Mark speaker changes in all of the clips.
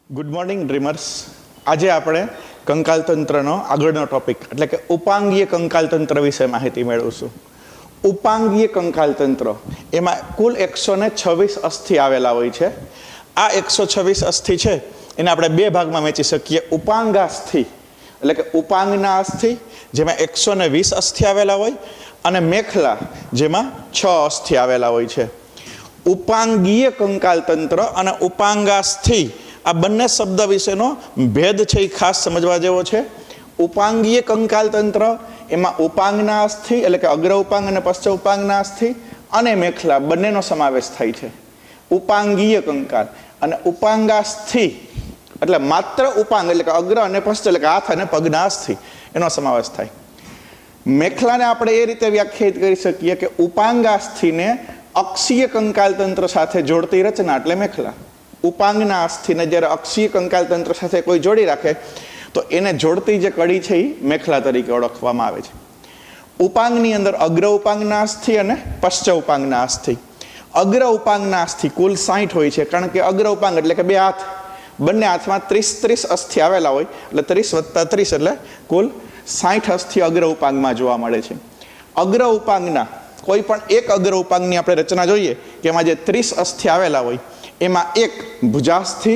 Speaker 1: Good morning dreamers. આજે આપણે કંકાલતંત્રનો આગળનો ટોપિક એટલે કે ઉપાંગીય કંકાલતંત્ર વિશે માહિતી મેળવશું. ઉપાંગીય કંકાલતંત્ર એમાં કુલ 126 અસ્થિ આવેલા હોય છે. આ 126 અસ્થિ છે એને આપણે બે ભાગમાં વહેંચી શકીએ. ઉપાંગાસ્થિ એટલે કે ઉપાંગના અસ્થિ જેમાં 120 અસ્થિ આવેલા હોય, અને મેખલા જેમાં 6 અસ્થિ આવેલા હોય છે. ઉપાંગીય કંકાલતંત્ર અને ઉપાંગાસ્થિ આ બંને શબ્દ વિશેનો ભેદ છે એ ખાસ સમજવા જેવો છે. ઉપાંગીય કંકાલતંત્ર એમાં ઉપાંગના અસ્થિ એટલે કે અગ્ર ઉપાંગ અને પશ્ચ ઉપાંગના અસ્થિ અને મેખલા બંનેનો સમાવેશ થાય છે. ઉપાંગીય કંકાલ અને ઉપાંગાસ્થિ એટલે માત્ર ઉપાંગ એટલે કે અગ્ર અને પશ્ચ એટલે કે હાથ અને પગના અસ્થિ એનો સમાવેશ થાય. મેખલાને આપણે એ રીતે વ્યાખ્યાયિત કરી શકીએ કે ઉપાંગાસ્થિને અક્ષીય કંકાલતંત્ર સાથે જોડતી રચના એટલે મેખલા. ઉપાંગના અસ્થિને જ્યારે અક્ષીય કંકાલતંત્ર સાથે કોઈ જોડી રાખે તો એને જોડતી જે કડી છે એ મેખલા તરીકે ઓળખવામાં આવે છે. ઉપાંગની અંદર અગ્ર ઉપાંગના અસ્થિ અને પશ્ચ ઉપાંગના અસ્થિ. અગ્ર ઉપાંગના અસ્થિ કુલ 60 હોય છે, કારણ કે અગ્ર ઉપાંગ એટલે કે બે હાથ, બંને હાથમાં 30 અસ્થિ આવેલા હોય એટલે 30 + 30 એટલે કુલ 60 અસ્થિ અગ્ર ઉપાંગમાં જોવા મળે છે. અગ્ર ઉપાંગના કોઈ પણ એક અગ્ર ઉપાંગની આપણે રચના જોઈએ કે એમાં જે 30 અસ્થિ આવેલા હોય એમાં એક ભુજાસ્થિ.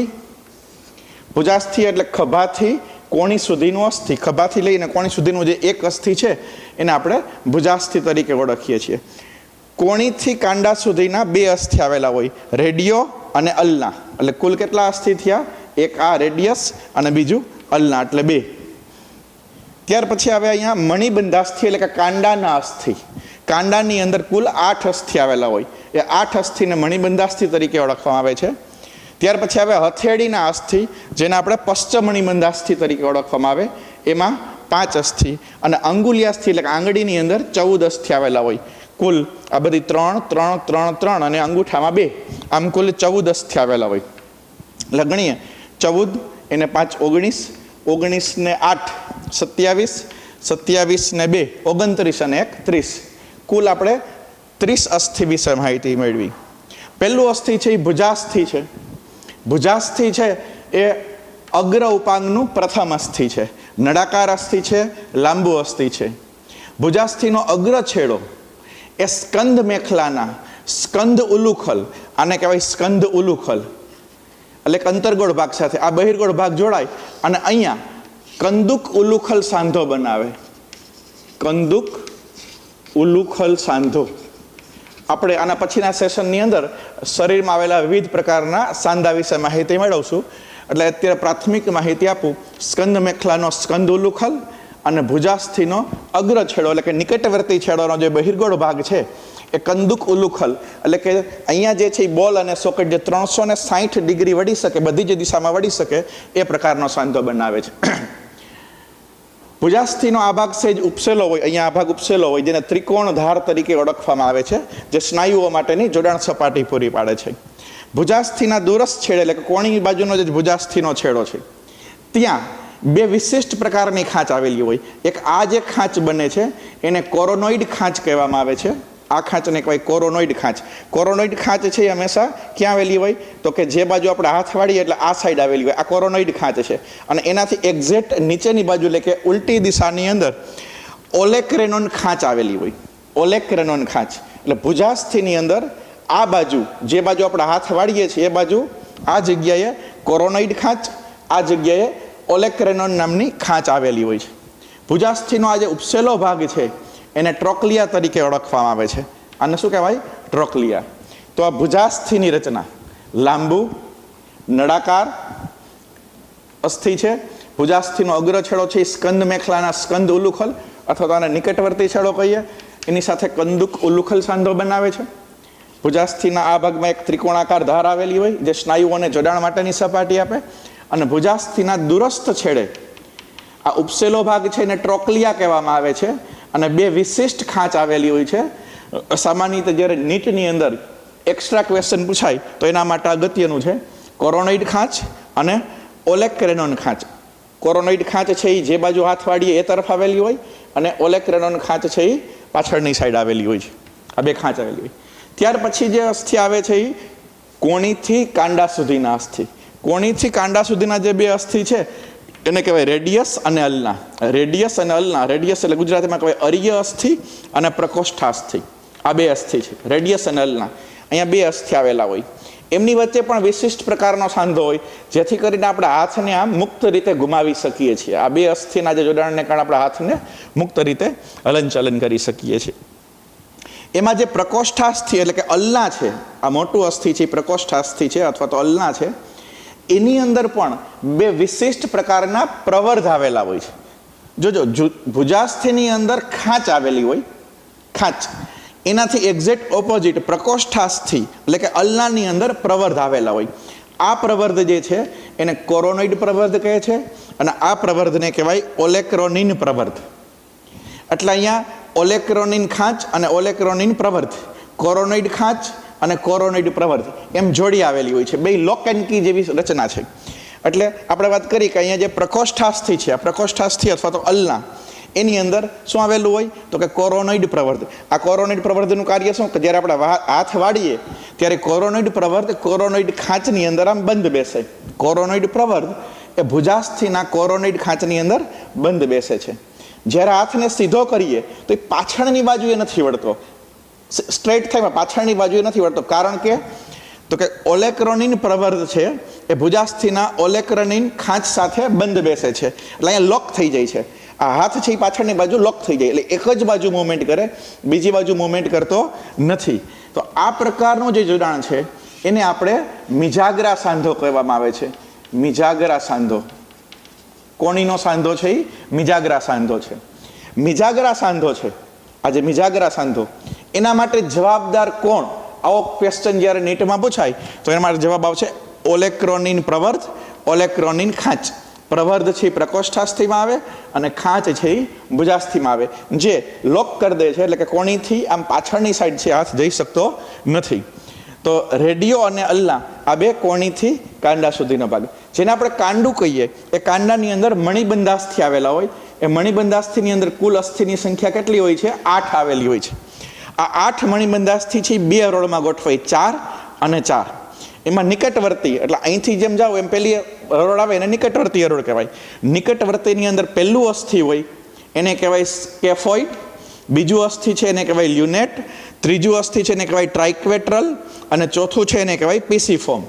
Speaker 1: ભુજાસ્થિ એટલે ખભાથી કોણી સુધીનું અસ્થિ, ખભાથી લઈને કોણી સુધીનું જે એક અસ્થિ છે એને આપણે ભુજાસ્થિ તરીકે ઓળખીએ છીએ. કોણીથી કાંડા સુધીના બે અસ્થિ આવેલા હોય, રેડિયો અને અલ્ના, એટલે કુલ કેટલા અસ્થિ થયા? એક આ રેડિયસ અને બીજું અલ્ના એટલે 2. ત્યાર પછી આવે અહીંયા મણિબંધાસ્થિ એટલે કે કાંડાના અસ્થિ. કાંડાની અંદર કુલ 8 અસ્થિ આવેલા હોય, એ 8 અસ્થિને મણિબંધાસ્થિ તરીકે ઓળખવામાં આવે છે. ત્યાર પછી આવે હથેળીના અસ્થિ, જેને આપણે પશ્ચ મણિબંધાસ્થિ તરીકે ઓળખવામાં આવે, એમાં 5 અસ્થિ. અને અંગુલિયાસ્થિ એટલે કે આંગળીની અંદર 14 અસ્થિ આવેલા હોય. કુલ આ બધી 3 3 3 3 અને અંગૂઠામાં 2, આમ કુલ 14 અસ્થિ આવેલા હોય. એટલે ગણીએ 14 એને 5 19, 19 ને 8 27, 27 ને 2 29 અને 1 30. કુલ આપણે 30 અસ્થિ વિશે માહિતી મેળવી. પહેલું અસ્થિ છે એ ભુજાસ્થિ છે. ભુજાસ્થિ છે એ અગ્ર ઉપાંગનું પ્રથમ અસ્થિ છે. નળાકાર અસ્થિ છે, લાંબુ અસ્થિ છે. ભુજાસ્થિનો અગ્ર છેડો એ સ્કંદ મેખલાના સ્કંદ ઉલુખલ, આને કહેવાય સ્કંદ ઉલુખલ એટલે કે અંતર્ગોળ ભાગ સાથે આ બહિર્ગોળ ભાગ જોડાય અને અહીંયા કંદુક ઉલુખલ સાંધો બનાવે. કંદુક ઉલુખલ સાંધો. આપણે આના પછીના સેશનની અંદર શરીરમાં આવેલા વિવિધ પ્રકારના સાંધા વિશે માહિતી મેળવશું. એટલે અત્યારે પ્રાથમિક માહિતી આપું. સ્કંદ મેખલાનો સ્કંદ ઉલુખલ અને ભુજાસ્થિનો અગ્ર છેડો એટલે કે નિકટવર્તી છેડોનો જે બહિર્ગોળ ભાગ છે એ કંદુક ઉલુખલ એટલે કે અહીંયા જે છે એ બોલ અને સોકેટ જે 360 ડિગ્રી વળી શકે, બધી જ દિશામાં વળી શકે એ પ્રકારનો સાંધો બનાવે છે. ભુજાસ્થિનો આ ભાગ સહેજ ઉપસેલો હોય, અહીંયા આ ભાગ ઉપસેલો હોય, જેને ત્રિકોણ ધાર તરીકે ઓળખવામાં આવે છે, જે સ્નાયુઓ માટેની જોડાણ સપાટી પૂરી પાડે છે. ભુજાસ્થિના દૂરસ્થ છેડે એટલે કે કોણી બાજુનો જે ભુજાસ્થિનો છેડો છે ત્યાં બે વિશિષ્ટ પ્રકારની ખાંચ આવેલી હોય. એક આ જે ખાંચ બને છે એને કોરોનોઇડ ખાંચ કહેવામાં આવે છે. આ ખાંચને કહેવાય કોરોનોઇડ ખાંચ. કોરોનોઇડ ખાંચ છે એ હંમેશા ક્યાં આવેલી હોય તો કે જે બાજુ આપણે હાથ વાળીએ એટલે આ સાઈડ આવેલી હોય, આ કોરોનોઇડ ખાંચ છે. અને એનાથી એક્ઝેક્ટ નીચેની બાજુ એટલે કે ઉલટી દિશાની અંદર ઓલેક્રેનોન ખાંચ આવેલી હોય. ઓલેક્રેનોન ખાંચ એટલે ભુજાસ્થિની અંદર આ બાજુ જે બાજુ આપણે હાથ વાળીએ છીએ એ બાજુ આ જગ્યાએ કોરોનોઇડ ખાંચ, આ જગ્યાએ ઓલેક્રેનોન નામની ખાંચ આવેલી હોય છે. ભુજાસ્થિનો આ જે ઉપસેલો ભાગ છે એને ટ્રોક્લિયા તરીકે ઓળખવામાં આવે છે. આને શું કહેવાય? ટ્રોક્લિયા. તો આ ભુજાસ્થિની રચના લાંબુ નળાકાર અસ્થિ છે. ભુજાસ્થિનો અગ્ર છેડો છે એ સ્કંદ મેખલાના સ્કંદ ઉલુખલ અથવા તો આને નિકટવર્તી છેડો કહીએ, એની સાથે કંદુક ઉલુખલ સાંધો બનાવે છે. ભુજાસ્થિના આ ભાગમાં એક ત્રિકોણાકાર ધાર આવેલી હોય જે સ્નાયુઓને જોડાણ માટેની સપાટી આપે. અને ભુજાસ્થિના દૂરસ્થ છેડે આ ઉપસેલો ભાગ છે એને ટ્રોક્લિયા કહેવામાં આવે છે. અને બે વિશિષ્ટ ખાંચ આવેલી હોય છે. સામાન્ય રીતે જ્યારે નીટની અંદર એક્સ્ટ્રા ક્વેશ્ચન પૂછાય તો એના માટે અગત્યનું છે કોરોનોઇડ ખાંચ અને ઓલેક્રેનોન ખાંચ. કોરોનોઇડ ખાંચ છે એ જે બાજુ હાથ વાળીએ એ તરફ આવેલી હોય અને ઓલેક્રેનોન ખાંચ છે એ પાછળની સાઈડ આવેલી હોય છે. આ બે ખાંચ આવેલી હોય. ત્યાર પછી જે અસ્થિ આવે છે એ કોણીથી કાંડા સુધીના અસ્થિ. કોણીથી કાંડા સુધીના જે બે અસ્થિ છે એને કહેવાય રેડિયસ અને અલ્ના. રેડિયસ અને અલ્ના, રેડિયસ એટલે ગુજરાતીમાં કહેવાય અર્ય અસ્થિ અને પ્રકોષ્ઠાસ્થિ. આ બે અસ્થિ છે, રેડિયસ અને અલ્ના. અહીંયા બે અસ્થિ આવેલા હોય. એમની વચ્ચે પણ વિશિષ્ટ પ્રકારનો સાંધો હોય, જેથી કરીને આપણે હાથને આમ મુક્ત રીતે ઘુમાવી શકીએ છીએ. આ બે અસ્થિના જે જોડાણને કારણે આપણે હાથને મુક્ત રીતે હલનચલન કરી શકીએ છીએ. એમાં જે પ્રકોષ્ઠાસ્થિ એટલે કે અલ્ના છે, આ મોટું અસ્થિ છે, પ્રકોષ્ઠાસ્થિ છે અથવા તો અલ્ના છે, એની અંદર પણ બે વિશિષ્ટ પ્રકારના પ્રવર્ધ આવેલા હોય છે. જોજો, ભુજાસ્થિની અંદર ખાંચ આવેલી હોય, ખાંચ. એનાથી એક્ઝેક્ટ ઓપોઝિટ પ્રકોષ્ઠાસ્થિ એટલે કે અલ્નાની અંદર પ્રવર્ધ આવેલા હોય. આ પ્રવર્ધ જે છે એને કોરોનોઇડ પ્રવર્ધ કહે છે અને આ પ્રવર્ધને કહેવાય ઓલેક્રોનિન પ્રવર્ધ. એટલે અહીંયા ઓલેક્રોનિન ખાંચ અને ઓલેક્રોનિન પ્રવર્ધ, કોરોનોઇડ ખાંચ અને કોરોનોઇડ પ્રવર્ધ એમ જોડી આવેલી હોય છે. બે લોક એન્ડ કી જેવી રચના છે. એટલે આપણે વાત કરી કે અહીંયા જે પ્રકોષ્ઠાસ્થિ છે, આ પ્રકોષ્ઠાસ્થિ અથવા તો અલ્ના, એની અંદર શું આવેલું હોય તો કે કોરોનોઇડ પ્રવર્ધ. આ કોરોનોઇડ પ્રવર્ધનું કાર્ય શું કે જ્યારે આપણે હાથ વાળીએ ત્યારે કોરોનોઇડ પ્રવર્ધ કોરોનોઇડ ખાંચની અંદર આમ બંધ બેસે. કોરોનોઇડ પ્રવર્ધ એ ભુજાસ્થિના કોરોનોઇડ ખાંચની અંદર બંધ બેસે છે. જ્યારે હાથને સીધો કરીએ તો એ પાછળની બાજુએ નથી વળતો, સ્ટ્રેટ થાય પાછળની બાજુએ નથી વળતો. કારણ કે તો કે ઓલેક્રોનિન પ્રવર્ધ છે એ ભુજાસ્થિના ઓલેક્રોનિન ખાંચ સાથે બંધ બેસે છે. એટલે અહીંયા લોક થઈ જાય છે. આ હાથ છે એ પાછળની બાજુ લોક થઈ જાય, એટલે એક જ બાજુ મૂવમેન્ટ કરે, બીજી બાજુ મૂવમેન્ટ કરતો નથી. તો આ પ્રકારનું જે જોડાણ છે એને આપણે મિજાગરા સાંધો કહેવામાં આવે છે. મિજાગરા સાંધો, કોણીનો સાંધો છે એ મિજાગરા સાંધો છે. મિજાગરા સાંધો છે, આ જે મિજાગરા સાંધો, એના માટે જવાબદાર કોણ? આવો ક્વેશ્ચન જ્યારે નીટમાં પૂછાય તો એના માટે જવાબ આવશે ઓલેક્રોનિન પ્રવર્ધ, ઓલેક્રોનિન ખાંચ. પ્રવર્ધ છે એ પ્રકોષ્ઠાસ્થિમાં આવે અને ખાંચ છે એ ભુજાસ્થિમાં આવે, જે લોક કરી દે છે. એટલે કે કોણીથી આમ પાછળની સાઈડ છે હાથ જઈ શકતો નથી. તો રેડિયો અને અલ્લા આ બે કોણીથી કાંડા સુધીનો ભાગ, જેને આપણે કાંડું કહીએ, એ કાંડાની અંદર મણિબંધાસ્થિ આવેલા હોય. એ મણિબંધાસ્થિની અંદર કુલ અસ્થિની સંખ્યા કેટલી હોય છે? 8 આવેલી હોય છે. આ 8 મણિબંધાસ્થિ છે બે હરોળમાં ગોઠવાય, 4 અને 4. એમાં નિકટવર્તી એટલે અહીંથી જેમ જાઓ એમ પેલી હરોળ આવે એને નિકટવર્તી હરોળ કહેવાય. નિકટવર્તીની અંદર પહેલું અસ્થિ હોય એને કહેવાય સ્કેફોઇડ, બીજું અસ્થિ છે એને કહેવાય લ્યુનેટ, ત્રીજું અસ્થિ છે એને કહેવાય ટ્રાઇક્વેટ્રલ અને ચોથું છે એને કહેવાય પીસીફોર્મ.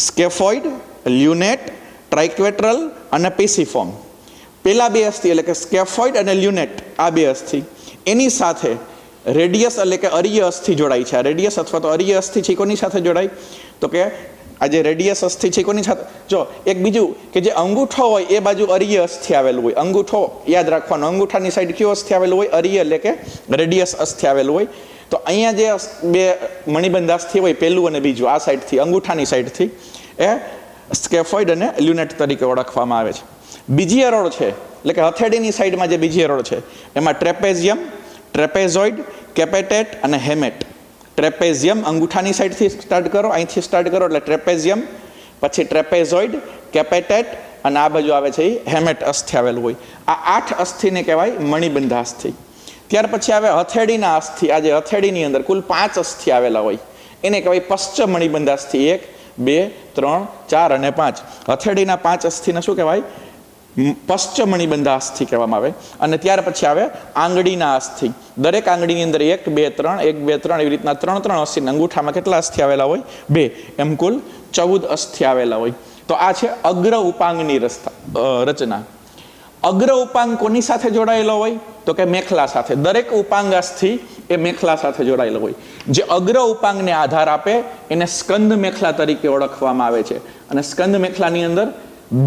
Speaker 1: સ્કેફોઇડ, લ્યુનેટ, ટ્રાઇક્વેટ્રલ અને પીસીફોર્મ. પેલા બે અસ્થિ એટલે કે સ્કેફોઇડ અને લ્યુનેટ, આ બે અસ્થિ, એની સાથે રેડિયસ એટલે કે અર્ય અસ્થિ જોડાય છે. આ રેડિયસ અથવા તો અર્ય અસ્થિ છે કોની સાથે જોડાય તો કે આ જે રેડિયસ અસ્થિ છે કોની સાથે? જો એક બીજું કે જે અંગૂઠો હોય એ બાજુ અર્ય અસ્થિ આવેલું હોય. અંગૂઠો યાદ રાખવાનો, અંગૂઠાની સાઈડ કયો અસ્થિ આવેલું હોય? અર્ય એટલે કે રેડિયસ અસ્થિ આવેલું હોય. તો અહીંયા જે બે મણિબંધ અસ્થિ હોય, પહેલું અને બીજું, આ સાઈડથી અંગૂઠાની સાઈડથી એ સ્કેફોઇડ અને લ્યુનેટ તરીકે ઓળખવામાં આવે છે. બીજી હરોળ છે એટલે કે હથેળીની સાઈડમાં જે બીજી હરોળ છે એમાં ટ્રેપેઝિયમ, ટ્રેપેઝોઇડ, કેપેટેટ અને હેમેટ. ટ્રેપેઝિયમ અંગૂઠાની સાઈડથી સ્ટાર્ટ કરો, અહીંથી સ્ટાર્ટ કરો એટલે ટ્રેપેઝિયમ, પછી ટ્રેપેઝોઇડ, કેપેટેટ અને આ બાજુ આવે છે એ હેમેટ અસ્થિ આવેલું હોય. આ 8 અસ્થિને કહેવાય મણિબંધાસ્થિ. ત્યાર પછી આવે હથેળીના અસ્થિ. આ જે હથેળીની અંદર કુલ 5 અસ્થિ આવેલા હોય એને કહેવાય પશ્ચ મણિબંધાસ્થિ. 1, 2, 3, 4 અને 5. હથેળીના 5 અસ્થિને શું કહેવાય? પશ્ચ મણિબંધાસ્થિ કહેવામાં આવે. અને ત્યાર પછી આવે આંગળીના અસ્થિ. દરેક આંગળીની અંદર 1, 2, 3, 1, 2, 3 એવી રીતના 3 અસ્થિ. અંગૂઠામાં કેટલા અસ્થિ આવેલા હોય? 2. એમ કુલ 14 અસ્થિ આવેલા હોય. તો આ છે અગ્ર ઉપાંગની રચના. અગ્ર ઉપાંગ કોની સાથે જોડાયેલો હોય તો કે મેખલા સાથે. દરેક ઉપાંગ અસ્થિ એ મેખલા સાથે જોડાયેલો હોય. જે અગ્ર ઉપાંગને આધાર આપે એને સ્કંદ મેખલા તરીકે ઓળખવામાં આવે છે. અને સ્કંદ મેખલાની અંદર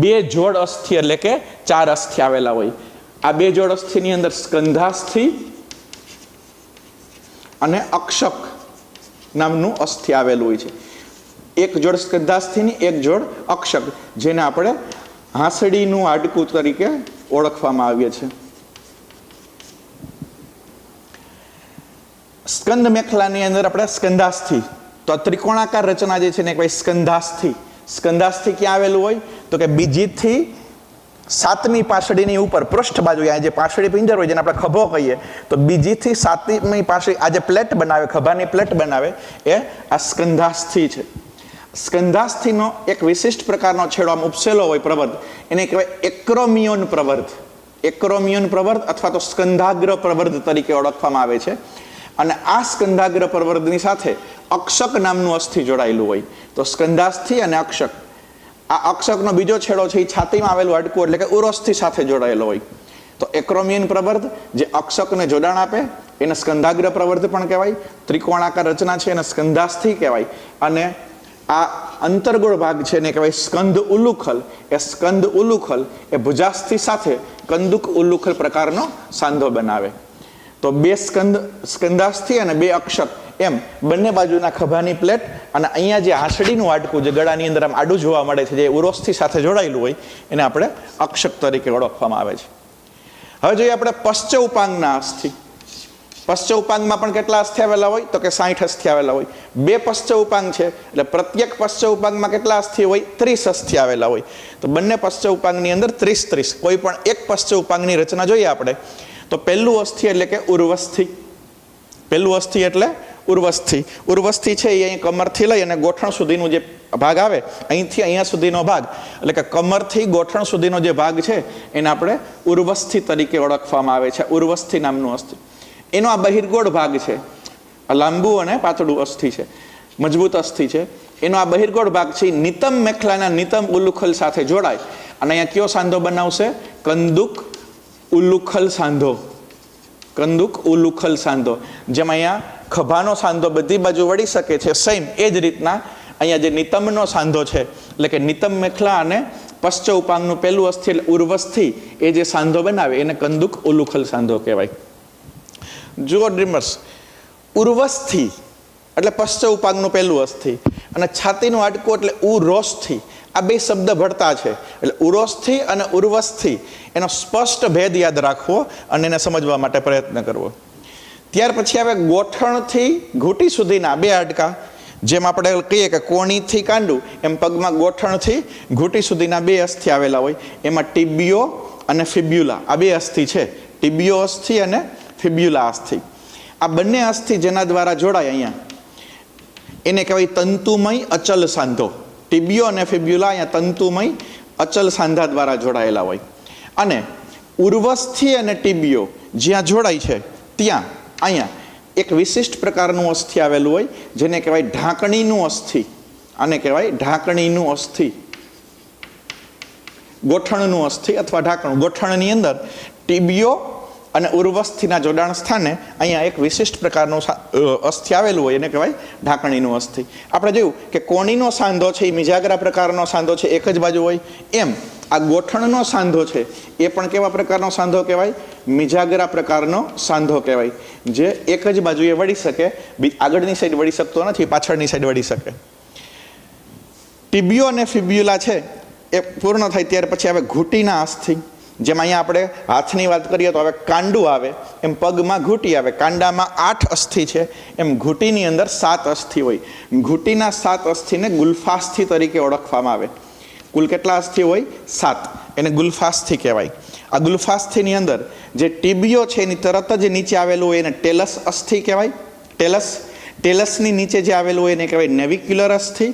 Speaker 1: 2 જોડ અસ્થિ એટલે કે 4 અસ્થિ આવેલા હોય. આ 2 જોડ અસ્થિની અંદર સ્કંધાસ્થિ અને અક્ષક નામનું અસ્થિ આવેલું હોય છે. એક જોડ સ્કંધાસ્થિની, એક જોડ અક્ષક, જેને આપણે હાંસડીનું હાડકું તરીકે ઓળખવામાં આવે છે. સ્કંદ મેખલાની અંદર આપણે સ્કંધાસ્થિ, તો ત્રિકોણાકાર રચના જે છે ને કહેવાય સ્કંધાસ્થિ. સ્કંધાસ્થિ ક્યાં આવેલું હોય તો કે બીજીથી 7મી પાસળીની ઉપર પૃષ્ઠ બાજુ, આ જે પાસળી પિંજર હોય જેને આપણે ખભો કહીએ, તો બીજીથી 7મી પાસળી આ જે પ્લેટ બનાવે, ખભાની પ્લેટ બનાવે, એ આ સ્કંધાસ્થિ છે. સ્કંધાસ્થિનો એક વિશિષ્ટ પ્રકારનો છેડો આમ ઉપસેલો હોય પ્રવર્ધ, એને કહેવાય એક્રોમિયોન પ્રવર્ધ. એક્રોમિયોન પ્રવર્ધ અથવા તો સ્કંધાગ્ર પ્રવર્ધ તરીકે ઓળખવામાં આવે છે. અને આ સ્કંધાગ્ર પ્રવર્ધની સાથે અક્ષક નામનું અસ્થિ જોડાયેલું હોય. તો સ્કંધાસ્થિ અને અક્ષક, આ અક્ષકનો બીજો છેડો છે એ છાતીમાં આવેલું હાડકું એટલે કે ઉરોસ્થિ સાથે જોડાયેલો હોય. તો એક્રોમિયન પ્રવર્ધ જે અક્ષકને જોડાણ આપે એને સ્કંધાગ્ર પ્રવર્ધ પણ કહેવાય. ત્રિકોણાકાર રચના છે એને સ્કંધાસ્થિ કહેવાય. અને આ અંતર્ગોળ ભાગ છે એને કહેવાય સ્કંદ ઉલુખલ. એ સ્કંદ ઉલુખલ એ ભુજાસ્થિ સાથે કંદુક ઉલુખલ પ્રકારનો સાંધો બનાવે. તો બે સ્કંદાસ્થિ અને બે અક્ષક એમ બંને બાજુના ખભાની પ્લેટ અને અહીંયા જે હાંસડીનું હાડકું જે ગળાની અંદર આમ આડું જોવા મળે છે, જે ઉરોસ્થિ સાથે જોડાયેલું હોય, એને આપણે અક્ષક તરીકે ઓળખવામાં આવે છે. હવે જોઈએ આપણે પશ્ચ ઉપાંગના અસ્થિ. પશ્ચ ઉપાંગમાં પણ કેટલા અસ્થિ આવેલા હોય? તો કે 60 અસ્થિ આવેલા હોય. બે પશ્ચ ઉપાંગ છે એટલે પ્રત્યેક પશ્ચ ઉપાંગમાં કેટલા અસ્થિ હોય? 30 અસ્થિ આવેલા હોય. તો બંને પશ્ચ ઉપાંગની અંદર 30. કોઈ પણ એક પશ્ચ ઉપાંગની રચના જોઈએ આપણે તો પહેલું અસ્થિ એટલે કે ઉર્વસ્થિ. પહેલું અસ્થિ એટલે ઉર્વસ્થિ. ઉર્વસ્થિ છે એ અહીં કમરથી લઈ અને ગોઠણ સુધીનું જે ભાગ આવે, અહીંથી અહીંયા સુધીનો ભાગ એટલે કે કમરથી ગોઠણ સુધીનો જે ભાગ છે એને આપણે ઉર્વસ્થિ તરીકે ઓળખવામાં આવે છે. ઉર્વસ્થિ નામનું અસ્થિ. એનો આ બહિર્ગોળ ભાગ છે, આ લાંબુ અને પાતળું અસ્થિ છે, મજબૂત અસ્થિ છે. એનો આ બહિર્ગોળ ભાગ છે નિતમ મેખલાના નિતમ ઉલુખલ સાથે જોડાય અને અહીંયા કયો સાંધો બનાવશે? કંદુક ઉલુખલ સાંધો. કંદુક ઉલુખલ સાંધો. જેમ અહીંયા ખભાનો સાંધો બધી બાજુ વળી શકે છે, સેમ એ જ રીતના અહીંયા જે નિતમનો સાંધો છે એટલે કે નિતમ મેખલા અને પશ્ચ ઉપાંગનું પહેલું અસ્થિ એટલે ઉર્વસ્થિ એ જે સાંધો બનાવે એને કંદુક ઉલુખલ સાંધો કહેવાય. જુઓ ડ્રીમર્સ, ઉર્વસ્થિ એટલે પશ્ચ ઉપાંગનું પહેલું અસ્થિ અને છાતીનું હાડકું એટલે ઉરોસ્થિ. આ બે શબ્દ ભળતા છે એટલે ઉરોસ્થિ અને ઉર્વસ્થિ એનો સ્પષ્ટ ભેદ યાદ રાખવો અને એને સમજવા માટે પ્રયત્ન કરવો. ત્યાર પછી આવે ગોઠણથી ઘૂંટી સુધીના બે હાડકા. જેમ આપણે કહીએ કે કોણીથી કાંડું એમ પગમાં ગોઠણથી ઘૂંટી સુધીના બે અસ્થિ આવેલા હોય. એમાં ટિબિયો અને ફિબ્યુલા આ બે અસ્થિ છે. ટિબિયો અસ્થિ અને ફિબ્યુલા અસ્થિ. આ બંને અસ્થિ જેના દ્વારા જોડાય અહીંયા એને કહેવાય તંતુમય અચલ સાંધો. ટિબિયો અને ફિબ્યુલા અહીંયા તંતુમય અચલ સાંધા દ્વારા જોડાયેલા હોય. અને ઉર્વસ્થિ અને ટિબિયો જ્યાં જોડાય છે ત્યાં અહીંયા એક વિશિષ્ટ પ્રકારનું અસ્થિ આવેલું હોય જેને કહેવાય ઢાંકણીનું અસ્થિ. આને કહેવાય ઢાંકણીનું અસ્થિ, ગોઠણનું અસ્થિ અથવા ઢાંકણું. ગોઠણની અંદર ટિબિયો અને ઉર્વસ્થિના જોડાણ સ્થાને અહીંયા એક વિશિષ્ટ પ્રકારનું અસ્થિ આવેલું હોય એને કહેવાય ઢાંકણીનું અસ્થિ. આપણે જોયું કે કોણીનો સાંધો છે એ મિજાગરા પ્રકારનો સાંધો છે, એક જ બાજુ હોય. એમ આ ગોઠણનો સાંધો છે એ પણ કેવા પ્રકારનો સાંધો કહેવાય? મિજાગરા પ્રકારનો સાંધો કહેવાય, જે એક જ બાજુએ વળી શકે, આગળની સાઈડ વળી શકતો નથી, પાછળની સાઈડ વળી શકે. ટિબિયો અને ફિબ્યુલા છે એ પૂર્ણ થાય ત્યાર પછી આવે ઘૂંટીના અસ્થિ. જેમ અહીંયા આપણે હાથની વાત કરીએ તો હવે કાંડું આવે, એમ પગમાં ઘૂંટી આવે. કાંડામાં 8 અસ્થિ છે, એમ ઘૂંટીની અંદર 7 અસ્થિ હોય. ઘૂંટીના 7 અસ્થિને ગુલ્ફાસ્થિ તરીકે ઓળખવામાં આવે. કુલ કેટલા અસ્થિ હોય? 7. એને ગુલ્ફાસ્થિ કહેવાય. આ ગુલ્ફાસ્થિની અંદર જે ટિબિયો છે એની તરત જ નીચે આવેલું હોય એને ટેલસ અસ્થિ કહેવાય. ટેલસની નીચે જે આવેલું હોય એને કહેવાય નેવિક્યુલર અસ્થિ.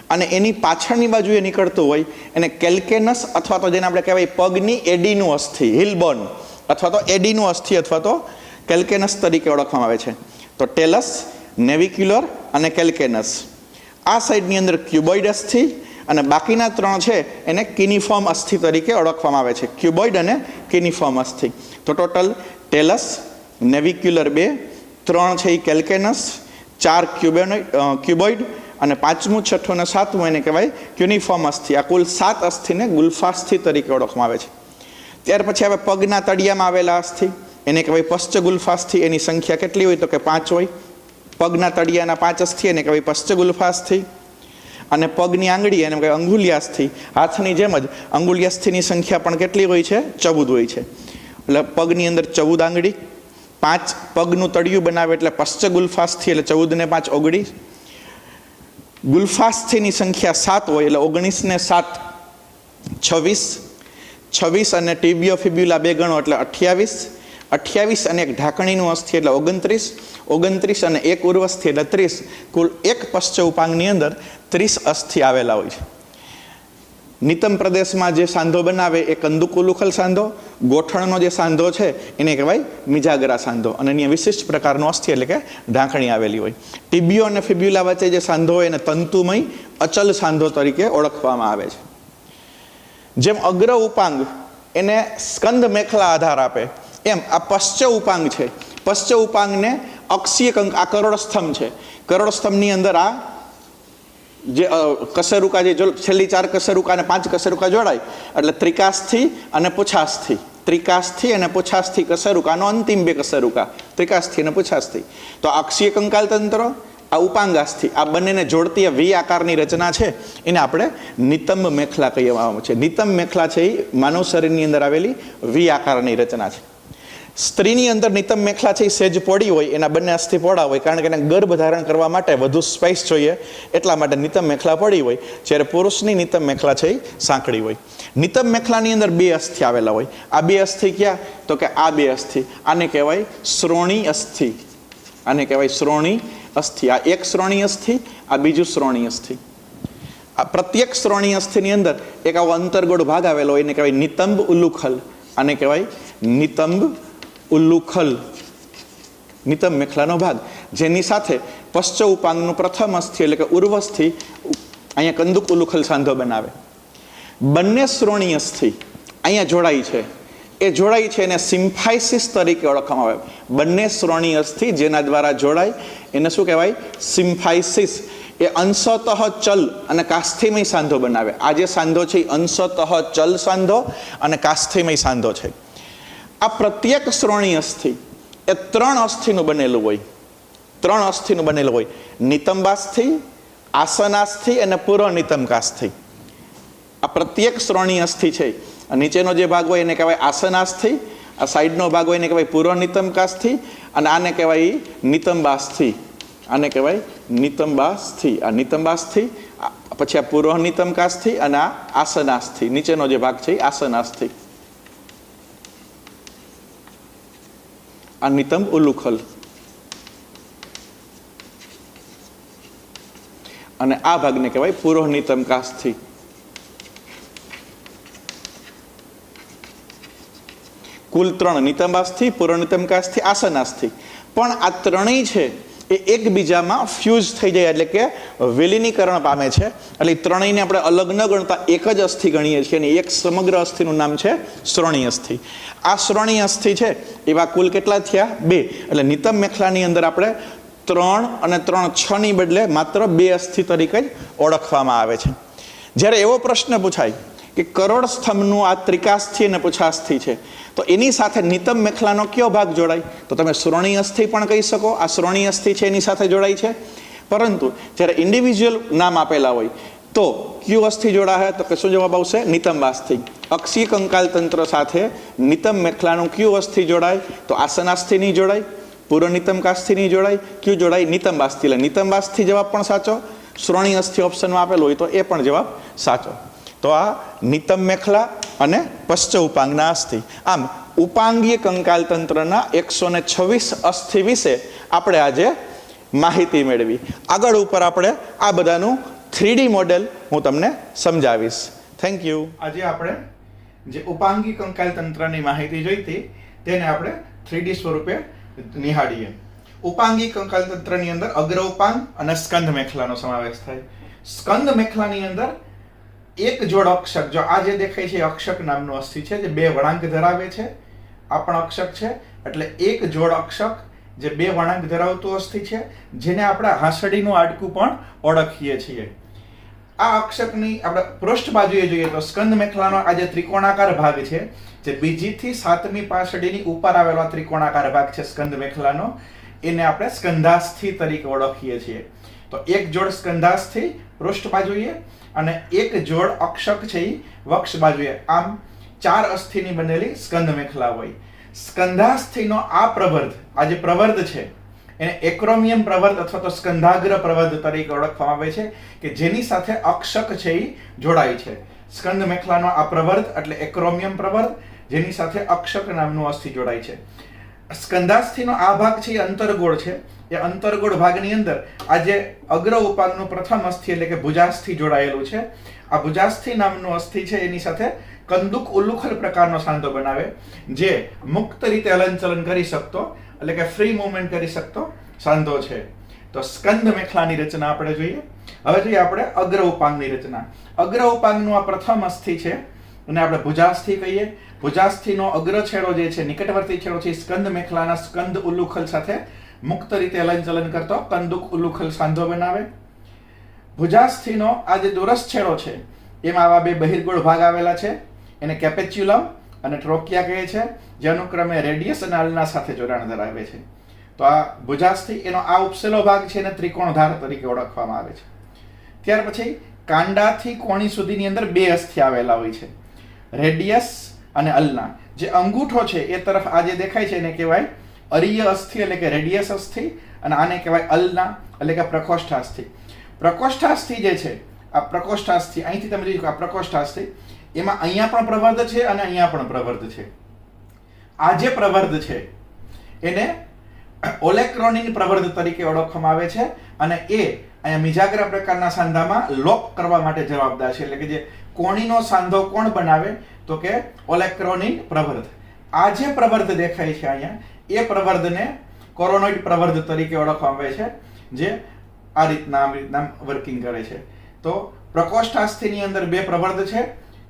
Speaker 1: અને એની પાછળની બાજુએ નીકળતું હોય એને કેલ્કેનસ અથવા તો જેને આપણે કહેવાય પગની એડીનું અસ્થિ, હિલબોન અથવા તો એડીનું અસ્થિ અથવા તો કેલ્કેનસ તરીકે ઓળખવામાં આવે છે. તો ટેલસ, નેવિક્યુલર અને કેલ્કેનસ. આ સાઈડની અંદર ક્યુબોઇડ અસ્થિ અને બાકીના 3 છે એને કિનિફોર્મ અસ્થિ તરીકે ઓળખવામાં આવે છે. ક્યુબોઇડ અને કિનિફોર્મ અસ્થિ. તો ટોટલ ટેલસ, નેવિક્યુલર 2, 3 છે એ કેલ્કેનસ, 4 ક્યુબોઇડ અને 5મું, 6થું અને 7મું એને કહેવાય ક્યુનિફોર્મ અસ્થિ. આ કુલ 7 અસ્થિને ગુલ્ફાસ્થિ તરીકે ઓળખવામાં આવે છે. ત્યાર પછી હવે પગના તળિયામાં આવેલા અસ્થિ એને કહેવાય પશ્ચ ગુલ્ફાસ્થિ. એની સંખ્યા કેટલી હોય તો કે 5 હોય. પગના તળિયાના 5 અસ્થિ એને કહેવાય પશ્ચ ગુલ્ફાસ્થિ. અને પગની આંગળી એને કહેવાય અંગુલ્યાસ્થિ. હાથની જેમ જ અંગુલ્યાસ્થિની સંખ્યા પણ કેટલી હોય છે? 14 હોય છે. એટલે પગની અંદર 14 આંગળી, 5 પગનું તળિયું બનાવે એટલે પશ્ચ ગુલ્ફાસ્થિ એટલે 14 ને 5 19. ગુલ્ફાસ્થિની સંખ્યા 7 હોય એટલે 19 ને 7 26. અને ટિબિયો ફિબ્યુલા 2 ગણો એટલે 28. 28 અને 1 ઢાંકણીનું અસ્થિ એટલે 29, 29 અને 1 ઉર્વસ્થિ એટલે 30, કુલ એક પશ્ચ ઉપાંગની અંદર 30 અસ્થિ આવેલા હોય છે. નિતંબ પ્રદેશમાં જે સાંધો બનાવે એ કંદુક ઉલુખલ સાંધો, ગોઠણનો જે સાંધો છે એને કહેવાય મિજાગરા સાંધો, અને અહીંયા વિશિષ્ટ પ્રકારનો અસ્થિ એટલે કે ઢાંકણી આવેલી હોય. ટિબ્યુલો અને ફિબ્યુલા વચ્ચે જે સાંધો હોય એને તંતુમય અચલ સાંધો તરીકે ઓળખવામાં આવે છે. જેમ અગ્ર ઉપાંગ એને સ્કંદ મેખલા આધાર આપે, એમ આ પશ્ચ ઉપાંગ છે. પશ્ચ ઉપાંગને અક્ષીય કંક, આ કરોડસ્તંભ છે. કરોડસ્તંભની અંદર આ જે કશેરુકા, જે છેલ્લી 4 કશેરુકા અને 5 કશેરુકા જોડાય એટલે ત્રિકાસ્થિ અને પુછાસ્થિ, ત્રિકાસ્થિ અને પુછાસ્થિ કશેરુકાનો અંતિમ 2 કશેરુકા, ત્રિકાસ્થિ અને પુછાસ્થિ. તો અક્ષીય કંકાલ તંત્ર, આ ઉપાંગાસ્થિ, આ બંનેને જોડતી વી આકારની રચના છે એને આપણે નિતંબ મેખલા કહેવામાં આવે છે. નિતંબ મેખલા છે એ માનવ શરીરની અંદર આવેલી વી આકારની રચના છે. સ્ત્રીની અંદર નિતંબ મેખલા છે એ સેજ પોડી હોય, એના બંને અસ્થિ પોડા હોય, કારણ કે એને ગર્ભ ધારણ કરવા માટે વધુ સ્પેસ જોઈએ એટલા માટે નિતંબ મેખલા પડી હોય. જ્યારે પુરુષની નિતંબ મેખલા છે એ સાંકડી હોય. નિતંબ મેખલાની અંદર 2 અસ્થિ આવેલા હોય. આ 2 અસ્થિ ક્યાં? તો કે આ 2 અસ્થિ, આને કહેવાય શ્રોણી અસ્થિ, આને કહેવાય શ્રોણી અસ્થિ. આ એક શ્રોણી અસ્થિ, આ બીજું શ્રોણી અસ્થિ. આ પ્રત્યેક શ્રોણી અસ્થિની અંદર એક આવો અંતર્ગોળ ભાગ આવેલો હોય, એને કહેવાય નિતંબ ઉલ્લુખલ, આને કહેવાય નિતંબ ઉલ્લુખલ, નિતંબ મેખલાનો ભાગ, જેની સાથે પશ્ચ ઉપાંગનું પ્રથમ અસ્થિ એટલે કે ઉર્વસ્થિ અહીંયા કંદુક ઉલ્લુખલ સાંધો બનાવે. બંને શ્રોણી અસ્થિ અહીંયા જોડાઈ છે, એ જોડાઈ છે એને સિમ્ફાઇસિસ તરીકે ઓળખવામાં આવે. બંને શ્રોણી અસ્થિ જેના દ્વારા જોડાય એને શું કહેવાય? સિમ્ફાઇસિસ. એ અંશતઃ ચલ અને કાસ્થિમય સાંધો બનાવે. આ જે સાંધો છે એ અંશતઃ ચલ સાંધો અને કાસ્થિમય સાંધો છે. આ પ્રત્યેક શ્રોણી અસ્થિ એ 3 અસ્થિનું બનેલું હોય, 3 અસ્થિનું બનેલું હોય. નિતંબાસ્થિ, આસનાસ્થિ અને પૂર્વ નિતંબકાસ્થિ. આ પ્રત્યેક શ્રોણી અસ્થિ છે, નીચેનો જે ભાગ હોય એને કહેવાય આસનાસ્થિ, આ સાઈડનો ભાગ હોય એને કહેવાય પૂર્વ નિતંબકાસ્થિ, અને આને કહેવાય નિતંબાસ્થિ, આને કહેવાય નિતંબાસ્થિ. આ નિતંબાસ્થિ, પછી આ પૂર્વ નિતંબકાસ્થિ અને આ આસનાસ્થિ, નીચેનો જે ભાગ છે એ આસનાસ્થિ. આ નિતંબ ઉલ્લુખલ અને આ ભાગને કહેવાય પૂર્વ નિતંબકાસ્થિ. કુલ 3 નિતંબાસ્થિ, પૂર્વ નિતંબકાસ્થિ, આસનાસ્થિ. પણ આ ત્રણેય છે એ એકબીજામાં ફ્યુઝ થઈ જાય એટલે કે વિલીનીકરણ પામે છે. એટલે ત્રણેયને આપણે અલગ ન ગણતા એક જ અસ્થિ ગણીએ છીએ, અને એક સમગ્ર અસ્થિનું નામ છે શ્રોણી અસ્થિ. આ શ્રોણી અસ્થિ છે એવા કુલ કેટલા થયા? 2. એટલે નિતંબ મેખલાની અંદર આપણે 3 અને 3, 6 ની બદલે માત્ર 2 અસ્થિ તરીકે જ ઓળખવામાં આવે છે. જ્યારે એવો પ્રશ્ન પૂછાય કે કરોડ સ્તંભનું આ ત્રિકાસ્થિ અને પુછાસ્થિ છે, તો એની સાથે નિતંબ મેખલાનો કયો ભાગ જોડાય? તો તમે શ્રોણી અસ્થિ પણ કહી શકો, આ શ્રોણી અસ્થિ છે એની સાથે જોડાય છે. પરંતુ જ્યારે ઇન્ડિવિજ્યુઅલ નામ આપેલા હોય તો કયું અસ્થિ જોડાય? તો શું જવાબ આવશે? નિતંબાસ્થિ. અક્ષીય કંકાલ તંત્ર સાથે નિતંબ મેખલાનું કયું અસ્થિ જોડાય? તો આસનાસ્થિ નહીં જોડાય, પૂર્વ નિતંબકાસ્થિ નહીં જોડાય, કયું જોડાય? નિતંબાસ્થિ. એટલે નિતંબાસ્થિ જવાબ પણ સાચો, શ્રોણી અસ્થિ ઓપ્શનમાં આપેલો હોય તો એ પણ જવાબ સાચો. તો આ નિતંબ મેખલા અને પશ્ચ ઉપાંગના અસ્થિ. આમ ઉપાંગીય કંકાલ તંત્રના 126 અસ્થિ વિશે આપણે આજે માહિતી મેળવી. આગળ ઉપર આપણે આ બધાનું 3D મોડેલ હું તમને સમજાવીશ. Thank you. આજે આપણે જે ઉપાંગી કંકાલ તંત્રની માહિતી જોઈતી તેને આપણે 3D સ્વરૂપે નિહાળીએ. ઉપાંગી કંકાલ તંત્રની અંદર અગ્ર ઉપાંગ અને સ્કંદ મેખલાનો સમાવેશ થાય. સ્કંદ મેખલાની અંદર એક જોડ અક્ષક, જો આ જે દેખાય છે અક્ષક નામનું અસ્થિ છે જે 2 વળાંક ધરાવે છે, આ પણ અક્ષક છે. એટલે એક જોડ અક્ષક જે 2 વળાંક ધરાવતું અસ્થિ છે, જેને આપણે હાંસડીનું હાડકું પણ ઓળખીએ છીએ. આ અક્ષકની આપણે પૃષ્ઠ બાજુએ જોઈએ તો સ્કંદ મેખલાનો આ જે ત્રિકોણાકાર ભાગ છે, જે બીજી થી 7મી પાંસળીની ઉપર આવેલો ત્રિકોણાકાર ભાગ છે સ્કંદ મેખલાનો, એને આપણે સ્કંધાસ્થિ તરીકે ઓળખીએ છીએ. તો એક જોડ સ્કંધાસ્થિ પૃષ્ઠ બાજુએ અને એક જોડ અક્ષક છે એ વક્ષ બાજુએ, આમ 4 અસ્થિની બનેલી સ્કંદ મેખલા હોય. સ્કંધાસ્થિનો આ પ્રવર્ધ, આ જે પ્રવર્ધ છે એને એક્રોમિયમ પ્રવર્ધ અથવા તો સ્કંધાગ્ર પ્રવર્ધ તરીકે ઓળખવામાં આવે છે, કે જેની સાથે અક્ષક છે એ જોડાય છે. સ્કંદ મેખલાનો આ પ્રવર્ધ એટલે એક્રોમિયમ પ્રવર્ધ, જેની સાથે અક્ષક નામનું અસ્થિ જોડાય છે. સ્કંધાસ્થિનો આ ભાગ છે એ અંતરગોળ છે. એ અંતરગોળ ભાગની અંદર આ જે અગ્ર ઉપાંગનું પ્રથમ અસ્થિ એટલે કે ભુજાસ્થિ જોડાયેલું છે. આ ભુજાસ્થિ નામનું અસ્થિ છે એની સાથે કંદુક ઉલ્લુખલ પ્રકારનો સાંધો બનાવે, જે મુક્ત રીતે હલનચલન કરી શકતો એટલે કે ફ્રી મૂવમેન્ટ કરી શકતો સાંધો છે. તો સ્કંદ મેખલાની રચના આપણે જોઈએ. હવે જોઈએ આપણે અગ્ર ઉપાંગની રચના. અગ્ર ઉપાંગનું આ પ્રથમ અસ્થિ છે અને આપણે ભુજાસ્થિ કહીએ. ભુજાસ્થિનો અગ્ર છેડો જે છે, નિકટવર્તી છેડો છે, સ્કંદ મેખલાના સ્કંદ ઉલ્લુખલ સાથે મુક્ત રીતે હલનચલન કરતો કંદુક ઉલ્લુખલ સાંધો બનાવે. ભુજાસ્થિનો આ જે દોરસ છેડો છે એમાં આવા બે બહિર્ગોળ ભાગ આવેલા છે. એને કેપેચ્યુલમ અને ટ્રોકિયા કહે છે, જે અનુક્રમે રેડિયસ અને અલ્ના સાથે જોડાણ ધરાવે છે. તો આ ભુજાસ્થિ એનો આ ઉપસેલો ભાગ છે એને ત્રિકોણધાર તરીકે ઓળખવામાં આવે છે. ત્યાર પછી કાંડાથી કોણી સુધીની અંદર બે અસ્થિ આવેલા હોય છે, રેડિયસ અને અલ્ના. જે અંગૂઠો છે એ તરફ આ જે દેખાય છે એને કહેવાય અરીય અસ્થિ એટલે કે રેડિયસ અસ્થિ, અને આને કહેવાય અલ્ના એટલે કે પ્રકોષ્ઠાસ્થિ. પ્રકોષ્ઠાસ્થિ જે છે, આ પ્રકોષ્ઠાસ્થિ અહીંથી તમે જોયું કે આ પ્રકોષ્ઠાસ્થિ એમાં અહીંયા પણ પ્રવર્ધ છે અને અહીંયા પણ પ્રવર્ધ છે. આ જે પ્રવર્ધ છે એને ઓલેક્રોનિન પ્રવર્ધ તરીકે ઓળખવામાં આવે છે અને એ અહીંયા મિજાગ્રા પ્રકારના સાંધામાં લોક કરવા માટે જવાબદાર છે. એટલે કે જે કોણીનો સાંધો કોણ બનાવે તો કે ઓલેક્રોનિન પ્રવર્ધ. આ જે પ્રવર્ધ દેખાય છે અહીંયા એ પ્રવર્ધને કોરોનોઇડ પ્રવર્ધ તરીકે ઓળખવામાં આવે છે, જે આ રીતના વર્કિંગ કરે છે. તો પ્રકોષ્ઠાસ્થિની અંદર બે પ્રવર્ધ છે,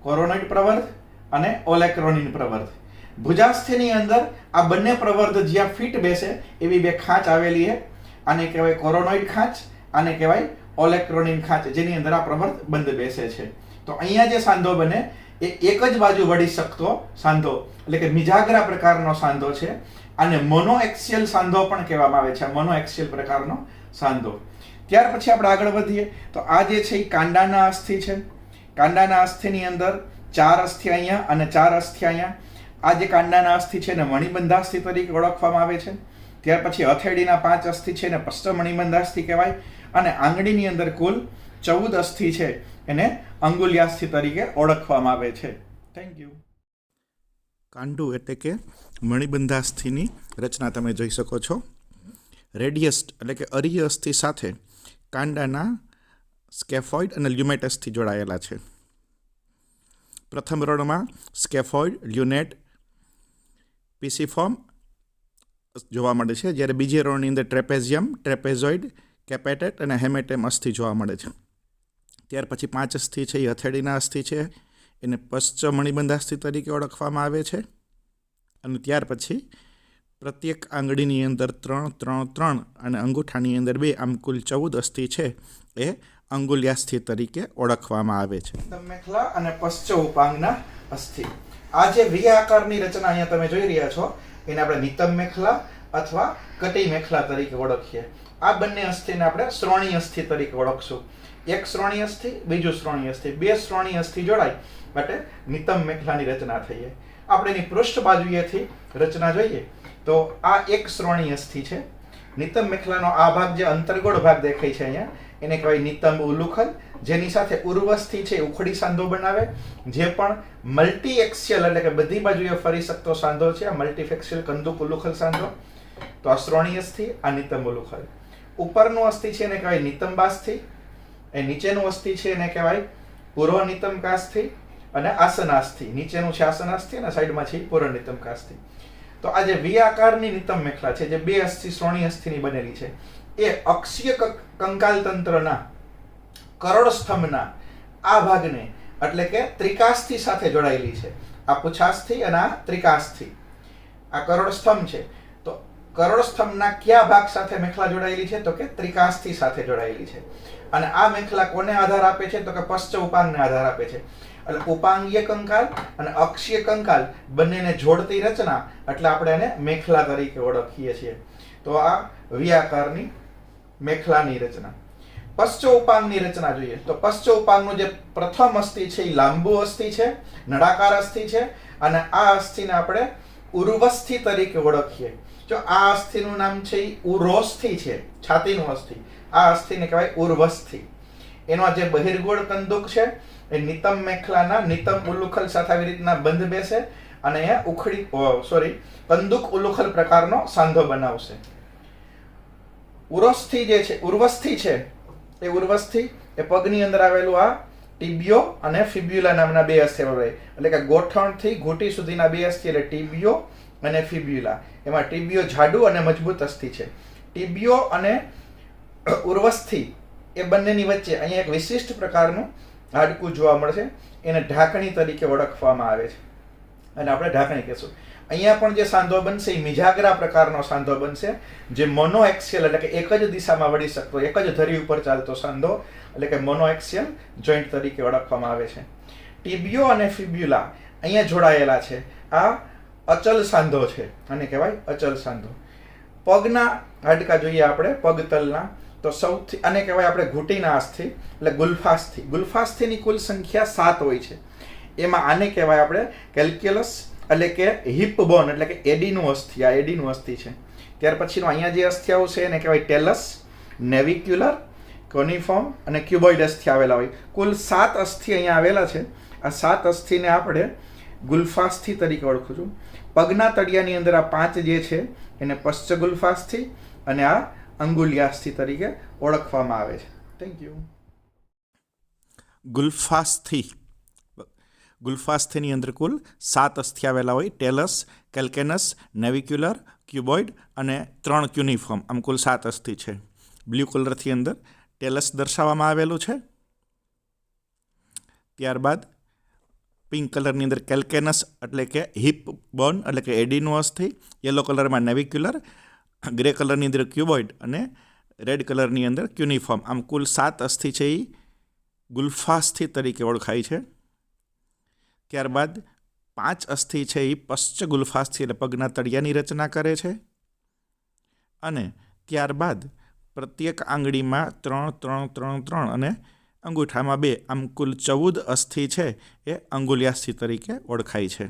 Speaker 1: કોરોનોઇડ પ્રવર્ધ અને ઓલેક્રોનિન પ્રવર્ધ. ભુજાસ્થિની અંદર આ બંને પ્રવર્ધ જ્યાં ફિટ બેસે એવી બે ખાંચ આવેલી છે. આને કહેવાય કોરોનોઇડ ખાંચ, આને કહેવાય ઓલેક્રોનિન ખાંચ, જેની અંદર આ પ્રવર્ધ બંધ બેસે છે. તો અહીંયા જે સાંધો બને એ એક જ બાજુ વળી શકતો સાંધો એટલે કે મિજાગ્રા પ્રકારનો સાંધો છે. આને મોનોએક્સિયલ સાંધો પણ કહેવામાં આવે છે, મોનોએક્સિયલ પ્રકારનો સાંધો. ત્યાર પછી આપણે આગળ વધીએ તો આ જે છે એ કાંડાના અસ્થિ છે. કાંડાના અસ્થિની અંદર ચાર અસ્થિ અહીંયા અને ચાર અસ્થિ અહીંયા. આ જે કાંડાના અસ્થિ છે એને મણિબંધાસ્થિ તરીકે ઓળખવામાં આવે છે. ત્યાર પછી હથેળીના 5 અસ્થિ છે એને પશ્ચ મણિબંધાસ્થિ કહેવાય, અને આંગળીની અંદર કુલ 14 અસ્થિ છે એને અંગુલ્યાસ્થિ તરીકે ઓળખવામાં આવે છે. Thank you. કાંડુ એટલે કે મણિબંધાસ્થિની રચના તમે જોઈ શકો છો. રેડિયસ એટલે કે અરીય અસ્થિ સાથે કાંડાના સ્કેફોઇડ અને લ્યુમેટ અસ્થિ જોડાયેલા છે. પ્રથમ રણમાં સ્કેફોઇડ, લ્યુનેટ, પિસિફોર્મ જોવા મળે છે, જ્યારે બીજી રણની અંદર ટ્રેપેઝિયમ, ટ્રેપેઝોઇડ, કેપેટેટ અને હેમેટેમ અસ્થિ જોવા મળે છે. ત્યાર પછી 5 અસ્થિ છે એ હથેળીના અસ્થિ છે, એને પશ્ચ મણિબંધાસ્થિ તરીકે ઓળખવામાં આવે છે. અને ત્યાર પછી પ્રત્યેક આંગળીની અંદર 3, 3, 3 અને અંગૂઠાની અંદર 2, આમ કુલ 14 અસ્થિ છે એ અંગુલ્યાસ્થિ તરીકે ઓળખવામાં આવે છે. મેખલા અને પશ્ચ ઉપાંગના અસ્થિ. આ જે વી આકારની રચના અહીંયા તમે જોઈ રહ્યા છો એને આપણે નિતંબ મેખલા અથવા કટી મેખલા તરીકે ઓળખીએ. આ બંને અસ્થિને આપણે શ્રોણી અસ્થિ તરીકે ઓળખશું. એક શ્રોણી અસ્થિ, બીજું શ્રોણી અસ્થિ, બે શ્રોણી અસ્થિ જોડાય માટે નિતંબ મેખલાની રચના થઈએ. આપણે એની પૃષ્ઠ બાજુએથી રચના જોઈએ તો આ એક શ્રોણી અસ્થિ છે. નિતંબ મેખલાનો આ ભાગ જે અંતર્ગોળ ભાગ દેખાય છે અહીંયા એને કહેવાય નિતંબ ઉલ્લુખલ, જેની સાથે ઉર્વસ્થિ છે ઉખડી સાંધો બનાવે, જે પણ મલ્ટી એક્સિયલ એટલે કે બધી બાજુએ ફરી શકતો સાંધો છે. આ મલ્ટીફેક્સિયલ કંદુક ઉલ્લુખલ સાંધો. તો આ શ્રોણી અસ્થિ, આ નિતંબ ઉલ્લુખલ. ઉપરનું અસ્થિ છે એને કહેવાય નિતંબાસ્થિ, એ નીચેનું અસ્થિ છે એને કહેવાય પૂર્વ નિતંબકાસ્થિ અને આસનાસ્થિ. નીચેનું છે આસનાસ્થિ અને સાઈડમાં છે પૂર્વ નિતંબકાસ્થિ. તો આ જે વી આકારની નિતંબ મેખલા છે, જે બે અસ્થિ શ્રોણી અસ્થિની બનેલી છે, એ અક્ષીય કંકાલ તંત્રના કરોડસ્તંભના આ ભાગને એટલે કે ત્રિકાસ્થિ સાથે જોડાયેલી છે. આ પુચ્છાસ્થિ અને આ ત્રિકાસ્થિ, આ કરોડસ્તંભ છે. તો કરોડસ્તંભના કયા ભાગ સાથે મેખલા જોડાયેલી છે તો કે ત્રિકાસ્થિ સાથે જોડાયેલી છે. અને આ મેખલા કોને આધાર આપે છે તો કે પશ્ચ ઉપાંગને આધાર આપે છે. એટલે ઉપાંગીય કંકાલ અને અક્ષીય કંકાલ બંનેને જોડતી રચના એટલે આપણે એને મેખલા તરીકે ઓળખીએ છીએ. તો આ વી આકારની મેખલાની રચના. પશ્ચ ઉપાંગની રચના જોઈએ તો પશ્ચ ઉપાંગનું જે પ્રથમ અસ્થિ છે એ લાંબુ અસ્થિ છે, નળાકાર અસ્થિ છે, અને આ અસ્થિને આપણે ઉર્વસ્થિ તરીકે ઓળખીએ. જો આ અસ્થિનું નામ છે એ ઉરોસ્થિ છે, છાતીનું અસ્થિ. આ અસ્થિને કહેવાય ઉર્વસ્થિ. એનો જે બહિર્ગોળ કંદુક છે એ નિતંબ મેખલાના નિતંબ ઉલ્લુખલ સાથે આવી રીતના બંધ બેસે અને અહીંયા ઉખડી કંદુક ઉલુખલ પ્રકારનો સાંધો બનાવશે. ઉર્વસ્થિ જે છે એ ઉર્વસ્થિ એ પગની અંદર આવેલું આ ટીબિયો અને ફિબ્યુલા નામના બે અસ્થિ રહે, એટલે કે ગોઠણથી ઘૂંટી સુધીના બે અસ્થિ એટલે ટીબિયો અને ફિબ્યુલા. એમાં ટીબિયો જાડું અને મજબૂત અસ્થિ છે. ટીબિયો અને ઉર્વસ્થિ એ બંનેની વચ્ચે અહીંયા એક વિશિષ્ટ પ્રકારનું હાડકું જોવા મળશે, એને ઢાંકણી તરીકે ઓળખવામાં આવે છે અને આપણે ઢાંકણી કહેશું. અહીંયા પણ જે સાંધો બનશે એ મિજાગરા પ્રકારનો સાંધો બનશે, જે મોનોએક્સિયલ એટલે કે એક જ દિશામાં વળી શકતો, એક જ ધરી ઉપર ચાલતો સાંધો એટલે કે મોનોએક્સિયલ જોઈન્ટ તરીકે ઓળખવામાં આવે છે. ટીબિયો અને ફિબ્યુલા અહીંયા જોડાયેલા છે. આ અચલ સાંધો છે, આને કહેવાય અચલ સાંધો. પગના હાડકા જોઈએ આપણે, પગતલના, તો સૌથી આને કહેવાય આપણે ઘૂંટીના અસ્થિ એટલે ગુલ્ફાસ્થિ. ગુલ્ફાસ્થિની કુલ સંખ્યા 7 હોય છે. એમાં આને કહેવાય આપણે કેલ્ક્યુલસ એટલે કે હિપ બોન એટલે કે એડીનું અસ્થિ. આ એડીનું અસ્થિ છે. ત્યાર પછીનો અહીંયા જે અસ્થિ આવશે એને કહેવાય ટેલસ, નેવિક્યુલર, કોનિફોર્મ અને ક્યુબોઇડ અસ્થિ આવેલા હોય. કુલ 7 અસ્થિ અહીંયા આવેલા છે. આ 7 અસ્થિને આપણે ગુલ્ફાસ્થિ તરીકે ઓળખું છું. પગના તળિયાની અંદર આ 5 જે છે એને પશ્ચ ગુલ્ફાસ્થિ અને આ અંગુલ્યાસ્થિ તરીકે ઓળખવામાં આવે છે. Thank you.
Speaker 2: ગુલ્ફાસ્થિની અંદર કુલ 7 અસ્થિ આવેલા હોય. ટેલસ, કેલ્કેનસ, નેવિક્યુલર, ક્યુબોઇડ અને 3 ક્યુનિફોર્મ, આમ કુલ 7 અસ્થિ છે. બ્લુ કલરથી અંદર ટેલસ દર્શાવવામાં આવેલું છે. ત્યારબાદ પિંક કલરની અંદર કેલ્કેનસ એટલે કે હિપ બોન એટલે કે એડીનું અસ્થિ, યલો કલરમાં નેવિક્યુલર, ગ્રે કલરની અંદર ક્યુબોઇડ અને રેડ કલરની અંદર ક્યુનિફોર્મ, આમ કુલ 7 અસ્થિ છે એ ગુલ્ફાસ્થિ તરીકે ઓળખાય છે. ત્યારબાદ 5 અસ્થિ છે એ પશ્ચ ગુલ્ફાસ્થિ એટલે પગના તળિયાની રચના કરે છે. અને ત્યારબાદ પ્રત્યેક આંગળીમાં 3, 3, 3, 3 અને અંગૂઠામાં 2, આમ કુલ 14 અસ્થિ છે એ અંગુલ્યાસ્થિ તરીકે ઓળખાય છે.